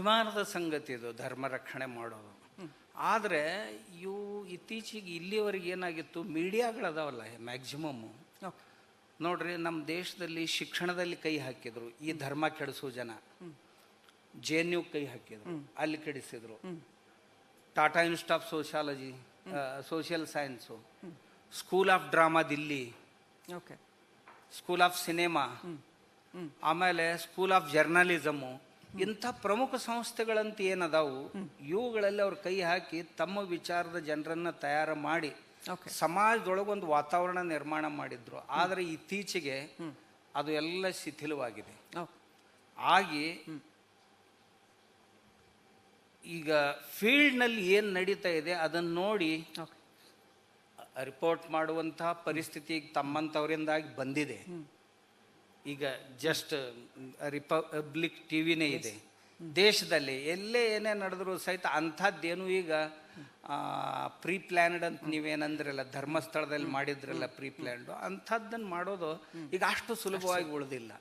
ಅಭಿಮಾನದ ಸಂಗತಿ ಇದು ಧರ್ಮ ರಕ್ಷಣೆ ಮಾಡೋದು. ಆದರೆ ಇವು ಇತ್ತೀಚೆಗೆ ಇಲ್ಲಿವರೆಗೆ ಏನಾಗಿತ್ತು, ಮೀಡಿಯಾಗಳದಾವಲ್ಲ ಮ್ಯಾಕ್ಸಿಮಮ್ಮು ನೋಡ್ರಿ, ನಮ್ಮ ದೇಶದಲ್ಲಿ ಶಿಕ್ಷಣದಲ್ಲಿ ಕೈ ಹಾಕಿದ್ರು ಈ ಧರ್ಮ ಕೆಡಿಸೋ ಜನ. JNU ಕೈ ಹಾಕಿದ್ರು, ಅಲ್ಲಿ ಕೆಡಿಸಿದ್ರು. Tata institute of sociology, social science, school of drama Delhi, school of cinema, ಆಮೇಲೆ ಸ್ಕೂಲ್ ಆಫ್ ಜರ್ನಲಿಸಮು, ಇಂಥ ಪ್ರಮುಖ ಸಂಸ್ಥೆಗಳಂತ ಏನದಾವು ಇವುಗಳಲ್ಲಿ ಅವ್ರ ಕೈ ಹಾಕಿ ತಮ್ಮ ವಿಚಾರದ ಜನರನ್ನ ತಯಾರು ಮಾಡಿ ಸಮಾಜದೊಳಗೊಂದು ವಾತಾವರಣ ನಿರ್ಮಾಣ ಮಾಡಿದ್ರು. ಆದರೆ ಇತ್ತೀಚೆಗೆ ಅದು ಎಲ್ಲ ಶಿಥಿಲವಾಗಿದೆ. ಆಗಿ ಈಗ ಫೀಲ್ಡ್ನಲ್ಲಿ ಏನು ನಡೀತಾ ಇದೆ ಅದನ್ನು ನೋಡಿ ರಿಪೋರ್ಟ್ ಮಾಡುವಂತಹ ಪರಿಸ್ಥಿತಿ ತಮ್ಮಂಥವರಿಂದಾಗಿ ಬಂದಿದೆ. ಈಗ ಜಸ್ಟ್ ರಿಪಬ್ಲಿಕ್ ಟಿವಿನೇ ಇದೆ. ದೇಶದಲ್ಲಿ ಎಲ್ಲೇ ಏನೇ ನಡೆದ್ರು ಸಹಿತ ಅಂಥದ್ದೇನು ಈಗ ಪ್ರೀ ಪ್ಲ್ಯಾನ್ಡ್ ಅಂತ ನೀವೇನಂದ್ರಲ್ಲ, ಧರ್ಮಸ್ಥಳದಲ್ಲಿ ಮಾಡಿದ್ರಲ್ಲ ಪ್ರೀ ಪ್ಲ್ಯಾನ್ಡು, ಅಂಥದ್ದನ್ನು ಮಾಡೋದು ಈಗ ಅಷ್ಟು ಸುಲಭವಾಗಿ ಉಳಿದಿಲ್ಲ.